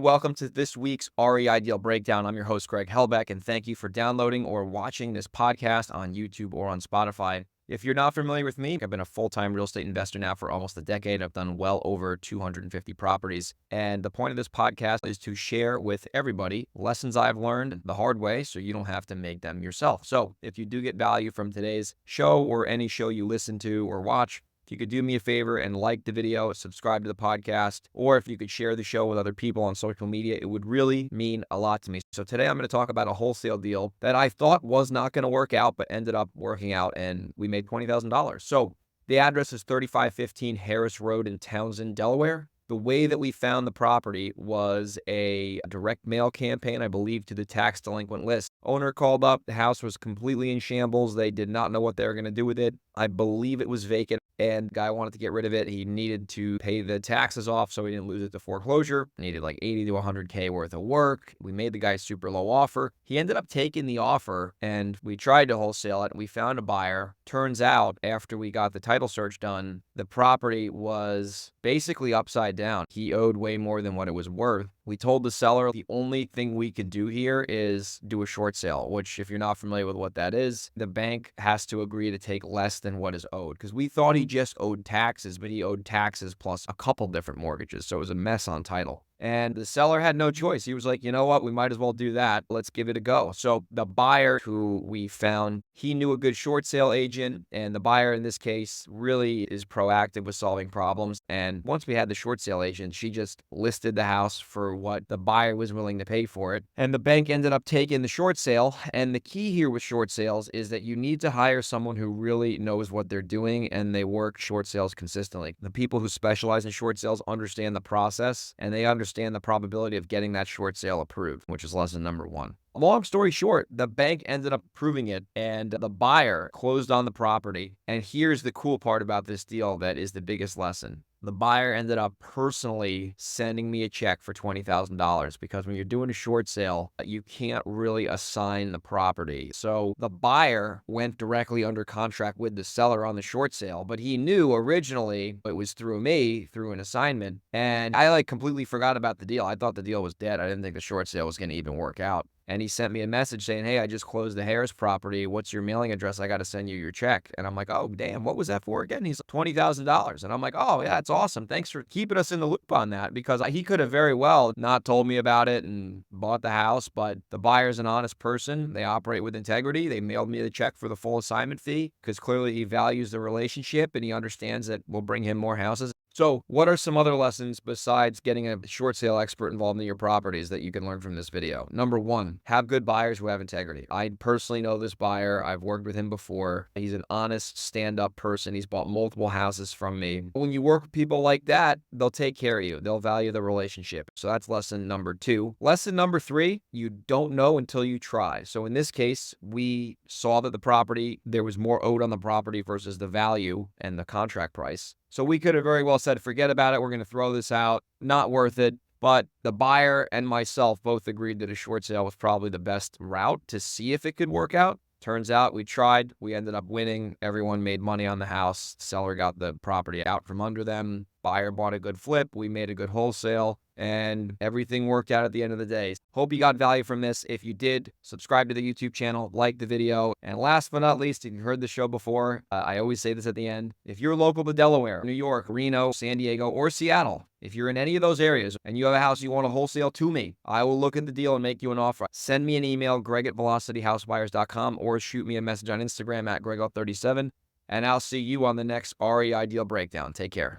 Welcome to this week's REI Deal Breakdown. I'm your host, Greg Helbeck, and thank you for downloading or watching this podcast on YouTube or on Spotify. If you're not familiar with me, I've been a full-time real estate investor now for almost a decade. I've done well over 250 properties. And the point of this podcast is to share with everybody lessons I've learned the hard way so you don't have to make them yourself. So if you do get value from today's show or any show you listen to or watch, if you could do me a favor and like the video, subscribe to the podcast, or if you could share the show with other people on social media, it would really mean a lot to me. So today I'm going to talk about a wholesale deal that I thought was not going to work out, but ended up working out, and we made $20,000. So the address is 3515 Harris Road in Townsend, Delaware. The way that we found the property was a direct mail campaign, I believe, to the tax delinquent list. Owner called up. The house was completely in shambles. They did not know what they were going to do with it. I believe it was vacant, and the guy wanted to get rid of it. He needed to pay the taxes off so he didn't lose it to foreclosure. Needed like 80 to 100K worth of work. We made the guy super low offer. He ended up taking the offer, and we tried to wholesale it. We found a buyer. Turns out, after we got the title search done, the property was basically upside down. He owed way more than what it was worth. We told the seller the only thing we could do here is do a short sale, which, if you're not familiar with what that is, the bank has to agree to take less than what is owed. Because we thought he just owed taxes, but he owed taxes plus a couple different mortgages. So it was a mess on title. And the seller had no choice. He was like, you know what? We might as well do that. Let's give it a go. So the buyer who we found, he knew a good short sale agent. And the buyer in this case really is proactive with solving problems. And once we had the short sale agent, she just listed the house for what the buyer was willing to pay for it. And the bank ended up taking the short sale. And the key here with short sales is that you need to hire someone who really knows what they're doing and they work short sales consistently. The people who specialize in short sales understand the process and they understand the probability of getting that short sale approved, which is lesson number one. Long story short, the bank ended up approving it and the buyer closed on the property. And here's the cool part about this deal that is the biggest lesson. The buyer ended up personally sending me a check for $20,000 because when you're doing a short sale, you can't really assign the property. So the buyer went directly under contract with the seller on the short sale, but he knew originally it was through me, through an assignment. And I completely forgot about the deal. I thought the deal was dead. I didn't think the short sale was going to even work out. And he sent me a message saying, hey, I just closed the Harris property. What's your mailing address? I got to send you your check. And I'm like, oh, damn, what was that for again? He's like, $20,000. And I'm like, oh, yeah, it's awesome. Thanks for keeping us in the loop on that, because he could have very well not told me about it and bought the house. But the buyer's an honest person. They operate with integrity. They mailed me the check for the full assignment fee because clearly he values the relationship and he understands that we'll bring him more houses. So what are some other lessons besides getting a short sale expert involved in your properties that you can learn from this video? Number one, have good buyers who have integrity. I personally know this buyer. I've worked with him before. He's an honest, stand-up person. He's bought multiple houses from me. When you work with people like that, they'll take care of you. They'll value the relationship. So that's lesson number two. Lesson number three, you don't know until you try. So in this case, we saw that there was more owed on the property versus the value and the contract price. So we could have very well said, forget about it. We're going to throw this out. Not worth it. But the buyer and myself both agreed that a short sale was probably the best route to see if it could work out. Turns out we tried. We ended up winning. Everyone made money on the house. Seller got the property out from under them. Buyer bought a good flip. We made a good wholesale. And everything worked out at the end of the day. Hope you got value from this. If you did, subscribe to the YouTube channel, like the video. And last but not least, if you've heard the show before, I always say this at the end. If you're local to Delaware, New York, Reno, San Diego, or Seattle, if you're in any of those areas and you have a house you want to wholesale to me, I will look at the deal and make you an offer. Send me an email, greg@velocityhousebuyers.com, or shoot me a message on Instagram at grego37. And I'll see you on the next REI Deal Breakdown. Take care.